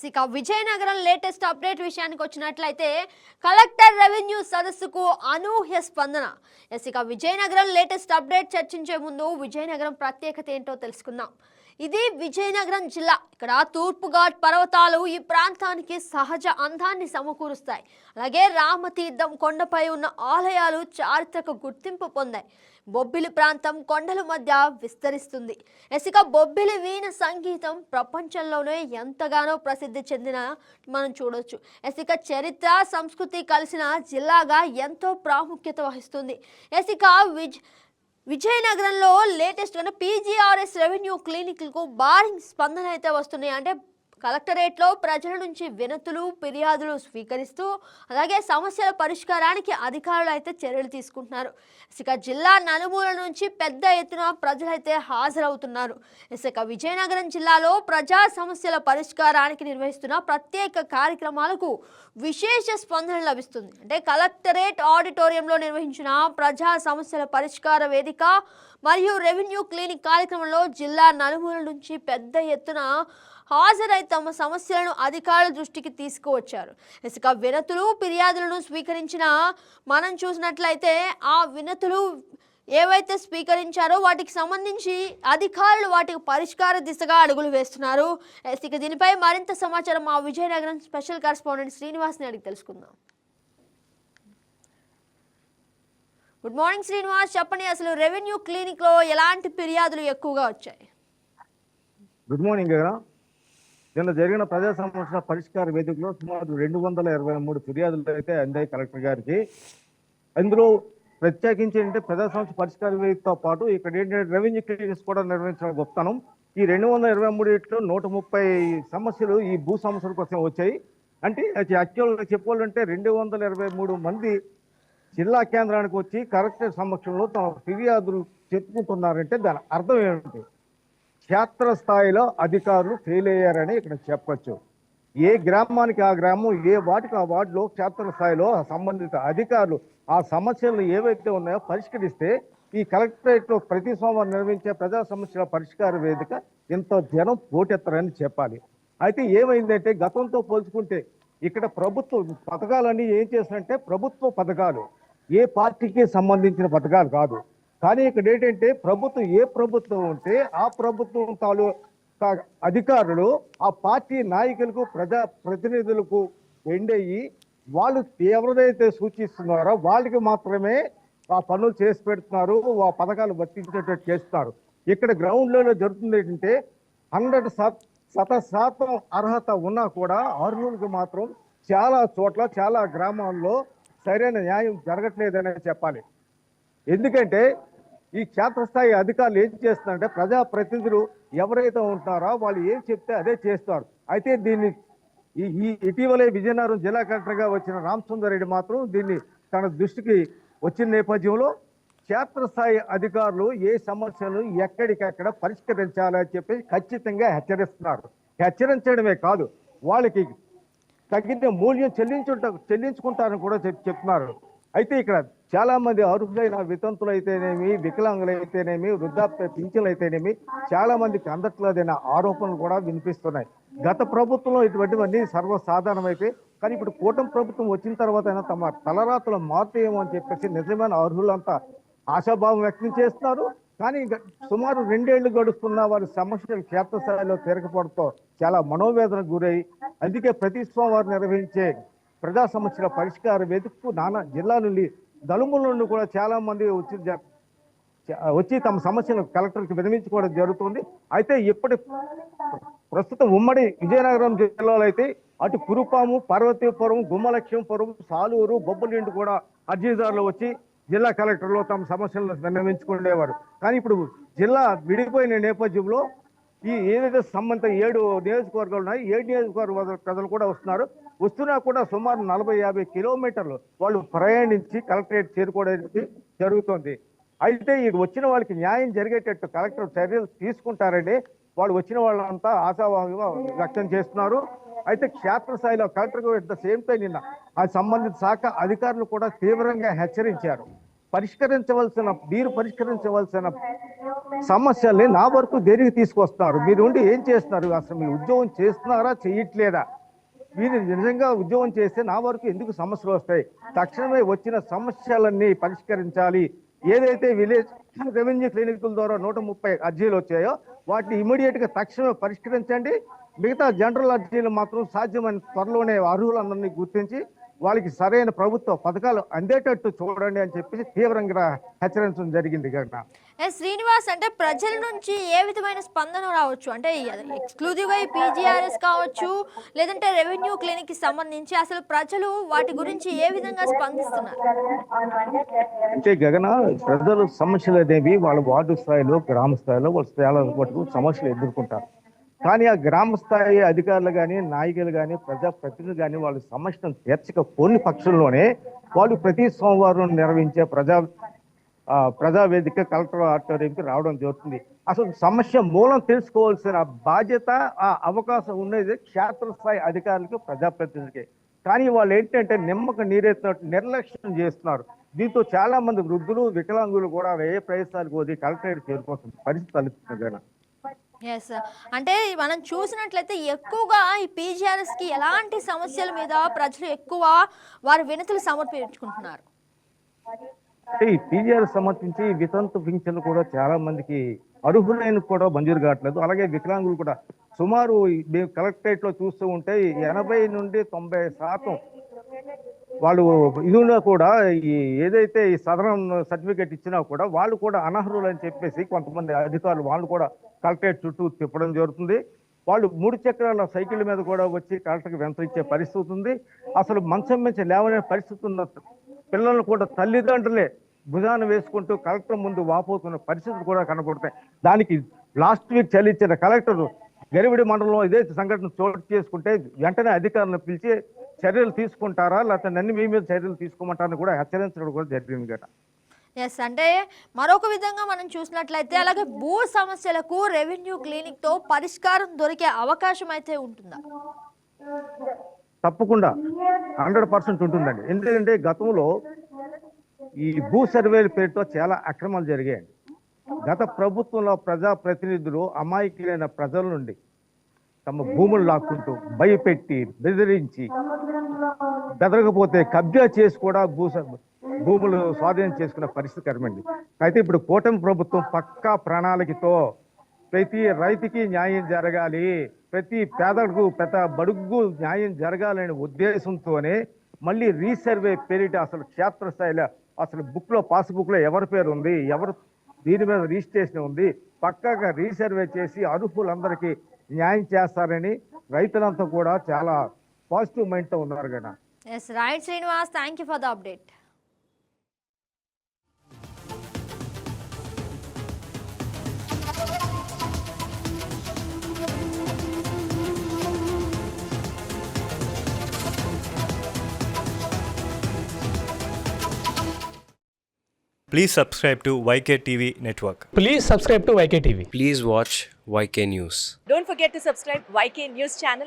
ఇక Vizianagaram latest update విషయానికి వచ్చినట్లయితే కలెక్టర్ రెవెన్యూ సదస్సుకు అనూహ్య స్పందన. ఇక విజయనగరం లేటెస్ట్ అప్డేట్ చర్చించే ముందు విజయనగరం ప్రత్యేకత ఏంటో తెలుసుకుందాం. ఇది విజయనగరం జిల్లా. ఇక్కడ తూర్పుఘాట్ పర్వతాలు ఈ ప్రాంతానికి సహజ అందాన్ని సమకూరుస్తాయి. అలాగే రామతీర్థం కొండపై ఉన్న ఆలయాలు చారిత్రక గుర్తింపు పొందాయి. బొబ్బిలి ప్రాంతం కొండల మధ్య విస్తరిస్తుంది. ఇక బొబ్బిలి వీణ సంగీతం ప్రపంచంలోనే ఎంతగానో ప్రసిద్ధి చెందిన మనం చూడొచ్చు. ఇక చరిత్ర సంస్కృతి కలిసిన జిల్లాగా ఎంతో ప్రాముఖ్యత వహిస్తుంది. ఇక విజయనగరంలో లేటెస్ట్గా పీజీఆర్ఎస్ రెవెన్యూ క్లినిక్లకు భారీ స్పందన అయితే వస్తున్నాయి. అంటే కలెక్టరేట్లో ప్రజల నుంచి వినతులు ఫిర్యాదులు స్వీకరిస్తూ అలాగే సమస్యల పరిష్కారానికి అధికారులు అయితే చర్యలు తీసుకుంటున్నారు. ఇక జిల్లా నలుమూల నుంచి పెద్ద ఎత్తున ప్రజలైతే హాజరవుతున్నారు. ఇక విజయనగరం జిల్లాలో ప్రజా సమస్యల పరిష్కారానికి నిర్వహిస్తున్న ప్రత్యేక కార్యక్రమాలకు విశేష స్పందన లభిస్తుంది. అంటే కలెక్టరేట్ ఆడిటోరియంలో నిర్వహించిన ప్రజా సమస్యల పరిష్కార వేదిక మరియు రెవెన్యూ క్లినిక్ కార్యక్రమంలో జిల్లా నలుమూల నుంచి పెద్ద ఎత్తున హాజరై తమ సమస్యలను అధికారుల దృష్టికి తీసుకువచ్చారు. ఇక వినతులు ఫిర్యాదులను స్వీకరించిన మనం చూసినట్లయితే ఆ వినతులు ఏవైతే స్వీకరించారో వాటికి సంబంధించి అధికారులు వాటికి పరిష్కార దిశగా అడుగులు వేస్తున్నారు. ఇక దీనిపై మరింత సమాచారం మా విజయనగరం స్పెషల్ కరెస్పాండెంట్ శ్రీనివాస్ని అడిగి తెలుసుకుందాం. గుడ్ మార్నింగ్ శ్రీనివాస్, చెప్పండి, అసలు రెవెన్యూ క్లినిక్ లో ఎలాంటి ఫిర్యాదులు ఎక్కువగా వచ్చాయి? Good morning. నిన్న జరిగిన ప్రజా సమస్యల పరిష్కార వేదికలో సుమారు 223 ఫిర్యాదులు అయితే అందాయి కలెక్టర్ గారికి. అందులో ప్రత్యేకించి అంటే ప్రజా సమస్య పరిష్కార వేదికతో పాటు ఇక్కడ ఏంటంటే రెవెన్యూ క్లినిక్స్ కూడా నిర్వహించడం గొప్పతనం. ఈ 223 130 సమస్యలు ఈ భూ సమస్యల కోసం వచ్చాయి. అంటే యాక్చువల్గా చెప్పుకోవాలంటే 223 మంది జిల్లా కేంద్రానికి వచ్చి కలెక్టర్ సమక్షంలో తమ ఫిర్యాదులు చెప్పుకుంటున్నారంటే దాని అర్థం ఏమిటి? క్షేత్రస్థాయిలో అధికారులు ఫెయిల్ అయ్యారని ఇక్కడ చెప్పచ్చు. ఏ గ్రామానికి ఆ గ్రామం, ఏ వార్డుకి ఆ వార్డులో క్షేత్రస్థాయిలో సంబంధిత అధికారులు ఆ సమస్యలు ఏవైతే ఉన్నాయో పరిష్కరిస్తే ఈ కలెక్టరేట్లో ప్రతి సోమవారం నిర్వహించే ప్రజా సమస్యల పరిష్కార వేదిక ఎంతో జనం పోటెత్తరని చెప్పాలి. అయితే ఏమైందంటే గతంతో పోల్చుకుంటే ఇక్కడ ప్రభుత్వ పథకాలన్నీ ఏం చేస్తారంటే ప్రభుత్వ పథకాలు, ఏ పార్టీకి సంబంధించిన పథకాలు కాదు. కానీ ఇక్కడ ఏంటంటే ప్రభుత్వం ఏ ప్రభుత్వం ఉంటే ఆ ప్రభుత్వం అధికారులు ఆ పార్టీ నాయకులకు ప్రజా ప్రతినిధులకు ఎండయ్యి వాళ్ళు ఎవరైతే సూచిస్తున్నారో వాళ్ళకి మాత్రమే ఆ పనులు చేసి పెడుతున్నారు, ఆ పథకాలు వర్తించేటట్టు చేస్తున్నారు. ఇక్కడ గ్రౌండ్లో జరుగుతుంది ఏంటంటే 100% అర్హత ఉన్నా కూడా అర్హులకు మాత్రం చాలా చోట్ల చాలా గ్రామాల్లో సరైన న్యాయం జరగట్లేదనే చెప్పాలి. ఎందుకంటే ఈ క్షేత్రస్థాయి అధికారులు ఏం చేస్తున్నారంటే ప్రజాప్రతినిధులు ఎవరైతే ఉంటారో వాళ్ళు ఏం చెప్తే అదే చేస్తారు. అయితే దీన్ని ఈ ఇటీవలే విజయనగరం జిల్లా కలెక్టర్గా వచ్చిన రామసుందర్ రెడ్డి మాత్రం దీన్ని తన దృష్టికి వచ్చిన నేపథ్యంలో క్షేత్రస్థాయి అధికారులు ఏ సమస్యలు ఎక్కడికక్కడ పరిష్కరించాలని చెప్పి ఖచ్చితంగా హెచ్చరిస్తున్నారు. హెచ్చరించడమే కాదు, వాళ్ళకి తగిన మూల్యం చెల్లించుకుంటారని కూడా చెప్తున్నారు. అయితే ఇక్కడ చాలా మంది అర్హులైన వితంతులు అయితేనేమి, వికలాంగులు అయితేనేమి, వృద్ధాప్య పింఛన్లు అయితేనేమి చాలా మందికి అందట్లేదనే ఆరోపణలు కూడా వినిపిస్తున్నాయి. గత ప్రభుత్వంలో ఇటువంటివన్నీ సర్వసాధారణమైతే, కానీ ఇప్పుడు కూటమి ప్రభుత్వం వచ్చిన తర్వాత తమ తలరాతలు మారుతాయేమో అని చెప్పేసి నిజమైన అర్హులంతా ఆశాభావం వ్యక్తం చేస్తున్నారు. కానీ సుమారు 2 ఏళ్లు గడుస్తున్న వారి సమస్యలు క్షేత్రస్థాయిలో తిరగపడతో చాలా మనోవేదనకు గురై అందుకే ప్రతి సోమవారం నిర్వహించే ప్రజా సమస్యల పరిష్కార వేదికకు నానా జిల్లా నుండి నలుమూల నుండి కూడా చాలా మంది వచ్చి తమ సమస్యలను కలెక్టర్కి విన్నవించుకోవడం జరుగుతుంది. అయితే ప్రస్తుతం ఉమ్మడి విజయనగరం జిల్లాలో అయితే అటు కురుపాము, పార్వతీపురం, గుమ్మలక్ష్మీపురం, సాలూరు, బొబ్బలిండి కూడా అర్జీదారులు వచ్చి జిల్లా కలెక్టర్లో తమ సమస్యలను విన్నవించుకునేవారు. కానీ ఇప్పుడు జిల్లా విడిపోయిన నేపథ్యంలో ఈ ఏదైతే సంబంధిత 7 నియోజకవర్గాలు ఉన్నాయి, 7 నియోజకవర్గ ప్రజలు కూడా వస్తున్నా కూడా సుమారు 40-50 కిలోమీటర్లు వాళ్ళు ప్రయాణించి కలెక్టరేట్ చేరుకోవడానికి జరుగుతుంది. అయితే ఇది వచ్చిన వాళ్ళకి న్యాయం జరిగేటట్టు కలెక్టర్ చర్యలు తీసుకుంటారని వాళ్ళు వచ్చిన వాళ్ళంతా ఆశావాహంగా వ్యక్తం చేస్తున్నారు. అయితే క్షేత్రస్థాయిలో collector at the same time నిన్న ఆ సంబంధిత శాఖ అధికారులు కూడా తీవ్రంగా హెచ్చరించారు. మీరు పరిష్కరించవలసిన సమస్యల్ని నా వరకు దేనికి తీసుకొస్తున్నారు? మీరు ఉండి ఏం చేస్తున్నారు? అసలు మీరు ఉద్యోగం చేస్తున్నారా, చేయట్లేదా? మీరు నిజంగా ఉద్యోగం చేస్తే నా వరకు ఎందుకు సమస్యలు వస్తాయి? తక్షణమే వచ్చిన సమస్యలన్నీ పరిష్కరించాలి. ఏదైతే విలేజ్ రెవెన్యూ క్లినిక్ల ద్వారా 130 అర్జీలు వచ్చాయో వాటిని ఇమీడియట్ గా తక్షణమే పరిష్కరించండి. మిగతా జనరల్ అర్జీలు మాత్రం సాధ్యమైన త్వరలోనే అర్హులందరినీ గుర్తించి వాళ్ళకి సరైన ప్రభుత్వ పథకాలు అందేటట్టు చూడండి అని చెప్పేసి తీవ్రంగా హెచ్చరించడం జరిగింది కదా. శ్రీనివాస్, అంటే ప్రజల నుంచి ఏ విధమైన స్పందన రావచ్చు? అంటే ఎక్స్క్లూజివ్గా ఈ పీజీఆర్ఎస్ కావచ్చు, లేదంటే రెవెన్యూ క్లినిక్ కి సంబంధించి అసలు ప్రజలు వాటి గురించి ఏ విధంగా స్పందిస్తున్నారు? అంటే గగన, ప్రజలు సమస్యలు అనేవి వాళ్ళ వార్డు స్థాయిలో, గ్రామ స్థాయిలో వాళ్ళు చాలా వరకు సమస్యలు ఎదుర్కొంటారు. కానీ ఆ గ్రామ స్థాయి అధికారులు కానీ, నాయకులు కానీ, ప్రజాప్రతినిధులు కానీ వాళ్ళు సమస్యను తీర్చకపోని పక్షంలోనే వాళ్ళు ప్రతి సోమవారం నిర్వహించే ప్రజావేదిక కలెక్టర్ ఆడిటోరియంకి రావడం జరుగుతుంది. అసలు సమస్య మూలం తెలుసుకోవాల్సిన బాధ్యత, ఆ అవకాశం ఉన్నది క్షేత్రస్థాయి అధికారులకు, ప్రజాప్రతినిధులకి. కానీ వాళ్ళు ఏంటంటే నిమ్మక నీరెత్తినట్టు నిర్లక్ష్యం చేస్తున్నారు. దీంతో చాలా మంది వృద్ధులు, వికలాంగులు కూడా ఏ ప్రదేశాలకు పోయి కలెక్టరేట్ చేరుకోవాల్సిన పరిస్థితి తలెత్తుతుంది. ఎస్, అంటే మనం చూసినట్లయితే ఎక్కువగా ఈ పీజీఆర్ఎస్ కి ఎలాంటి సమస్యల మీద ప్రజలు ఎక్కువ వారి వినతులు సమర్పించుకుంటున్నారు? ఈ పీజీఆర్ఎస్ సమర్పించి వితంతు పింఛన్లు కూడా చాలా మందికి అర్హులైన కూడా మంజూరు కావట్లేదు. అలాగే వికలాంగులు కూడా సుమారు మేము కలెక్టరేట్ లో చూస్తూ ఉంటే 80 నుండి 90% వాళ్ళు ఇదిలో కూడా ఈ ఏదైతే ఈ సదరం సర్టిఫికేట్ ఇచ్చినా కూడా వాళ్ళు కూడా అనర్హులు అని చెప్పేసి కొంతమంది అధికారులు వాళ్ళు కూడా కలెక్టరేట్ చుట్టూ తిప్పడం జరుగుతుంది. వాళ్ళు 3 చక్రాల సైకిల్ మీద కూడా వచ్చి కలెక్టర్కి వెంటరించే పరిస్థితి ఉంది. అసలు మంచం నుంచి లేవనే పరిస్థితి ఉన్న పిల్లలను కూడా తల్లిదండ్రులే భుజాన వేసుకుంటూ కలెక్టర్ ముందు వాపోతున్న పరిస్థితులు కూడా కనబడతాయి. దానికి లాస్ట్ వీక్ చెల్లించిన కలెక్టర్ గరివిడి మండలంలో ఇదే సంఘటన చోటు చేసుకుంటే వెంటనే అధికారులను పిలిచి చర్యలు తీసుకుంటారా, లేకపోతే నన్ను మీ మీద చర్యలు తీసుకోమంటారని కూడా హెచ్చరించడం కూడా జరిగింది కదా. ఎస్, అంటే మరొక విధంగా మనం చూసినట్లయితే అలాగే భూ సమస్యలకు రెవెన్యూ క్లినిక్ తో పరిష్కారం దొరికే అవకాశం అయితే ఉంటుందా? తప్పకుండా 100% ఉంటుందండి. ఎందుకంటే గతంలో ఈ భూ సర్వేల పేరుతో చాలా అక్రమాలు జరిగాయండి. గత ప్రభుత్వంలో ప్రజాప్రతినిధులు అమాయకులైన ప్రజల నుండి తమ భూములు లాక్కుంటూ భయపెట్టి బెదిరించి బెదరకపోతే కబ్జా చేసి కూడా భూములు స్వాధీనం చేసుకున్న పరిస్థితి కరమండి. అయితే ఇప్పుడు కూటమి ప్రభుత్వం పక్కా ప్రణాళికతో ప్రతి రైతుకి న్యాయం జరగాలి, ప్రతి పేదకు బడుగు న్యాయం జరగాలనే ఉద్దేశంతోనే మళ్ళీ రీసర్వే పేరిట అసలు క్షేత్రస్థాయిలో అసలు పాస్బుక్ లో ఎవరి పేరు ఉంది, ఎవరు దీని మీద రిజిస్ట్రేషన్ ఉంది, పక్కాగా రీసర్వే చేసి అర్హులందరికీ న్యాయం చేస్తారని రైతులంతా కూడా చాలా పాజిటివ్ మైండ్ తో ఉన్నారు కదా. Yes, right Srinivas, thank you for the update. Please subscribe to YK TV Network. Please subscribe to YK TV. Please watch YK News. Don't forget to subscribe YK News channel.